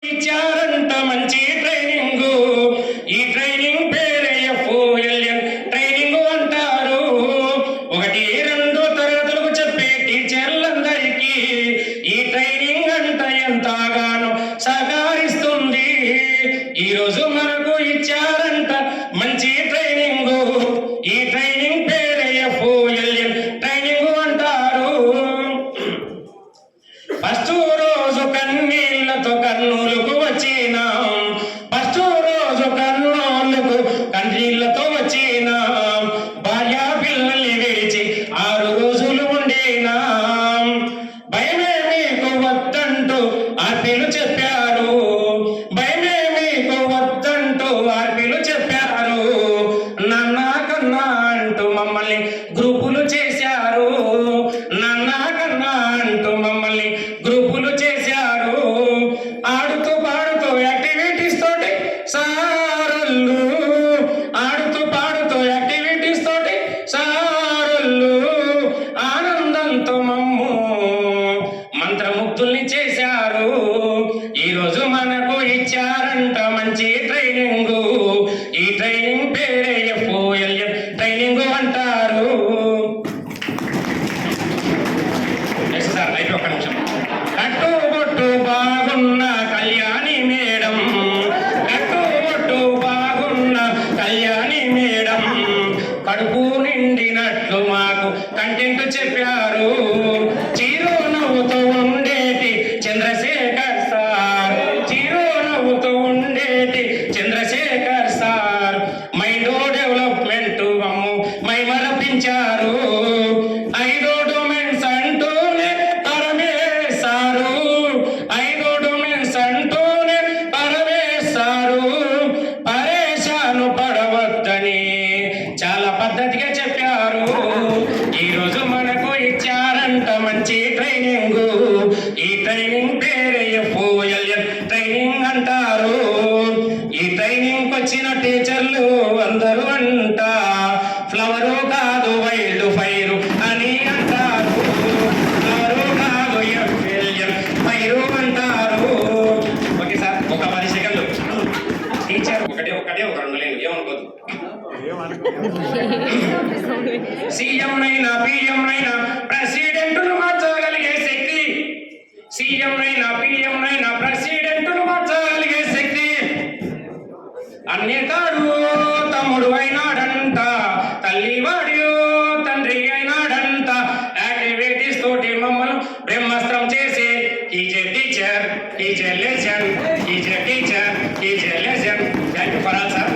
ఇచ్చారంట మంచి ట్రైనింగ్. ఈ ట్రైనింగ్ పేరే FOLN ట్రైనింగ్ అంటారు. 1, 2 తరగతులకు చెప్పే టీచర్లందరికీ ఈ ట్రైనింగ్ అంట ఎంతగానో సహకరిస్తుంది. ఈరోజు మనకు ఇచ్చారంట మంచి ట్రైనింగ్. ఈ ట్రైనింగ్ పేరే FOLN ట్రైనింగ్ అంటారు. ఫస్ట్ రోజు కన్నీళ్లతో కర్నూలుకు వచ్చినాం. ఫస్ట్ రోజు కర్నూలుకు కన్నీళ్లతో వచ్చినాం. భార్య పిల్లల్ని విడిచి 6 రోజులు ఉండినాం. భయమే మీకు వద్దంటూ ఆర్పీలు చెప్పారు. భయమే మీకు వద్దంటూ ఆర్పీలు చెప్పారు. నాన్న కన్నా అంటూ మమ్మల్ని గ్రూపులు చేశారు. నాన్న కన్నా అంటూ మమ్మల్ని గ్రూపులు చేశారు. ఆడుతూ పాడుతూ యాక్టివిటీస్ తోటి సారళ్ళు, ఆడుతూ పాడుతూ యాక్టివిటీస్ తోటి సారళ్ళు ఆనందంతో మమ్ము మంత్రముగ్ధుల్ని చేశారు. ఈరోజు మనకు ఇచ్చారంట మంచి ట్రైనింగ్. ఈ ట్రైనింగ్ పేరే FOLN ట్రైనింగ్ అంటారు. సార్ అయితే ఒక్క నిమిషం. కట్టుబొట్టు బాగున్న కళ్యాణి మేడం, కట్టుబొట్టు బాగున్న కళ్యాణి మేడం, కడుపు నిండినట్లు మాకు కంటెంట్ చెప్పారు. చిరు నవ్వుతూ ఉండేటి చంద్రశేఖర్ సార్, చిరు నవ్వుతూ ఉండేటి చంద్రశేఖర్ సార్ మైండ్ డెవలప్మెంట్ మమ్ము మైమరపించారు. 5 డొమైన్స్ అంటూనే పరమేశారు. 5 డొమైన్స్ అంటూనే పరమేశారు. పరేషాను పడవద్దని చాలా పద్ధతిగా చెప్పారు. ఈరోజు మనకు ఇచ్చారంట మంచి ట్రైనింగ్. ఈ ట్రైనింగ్ పేరే FOLN ట్రైనింగ్ అంటారు. ఈ ట్రైనింగ్ వచ్చిన టీచర్లు అందరూ అంట ఫ్లవరు కాదు వైల్డ్ ఫైరు అని అంటారు. ఫ్లవరు కాదు FOLN ఫైరు అంటారు. ఓకే సార్, ఒక 10 సెకండ్లు. టీచర్ ఒకటే ఒక 2 లైన్లు ఏమనుకోదు. సీఎం నైనా PM నైనా ప్రెసిడెంట్ను మార్చగలిగే శక్తి, సీఎం నైనా PM నైనా ప్రెసిడెంట్ను మార్చగలిగే శక్తి అన్నేతాడు తమ్ముడు అయినాడంట, తల్లి వాడు తండ్రి అయినాడంట. యాక్టివిటీస్ తోటి మమ్మల్ని బ్రహ్మాస్త్రం చేసి is a teacher, is a legend, is a teacher, is a legend. Thank you for all sir.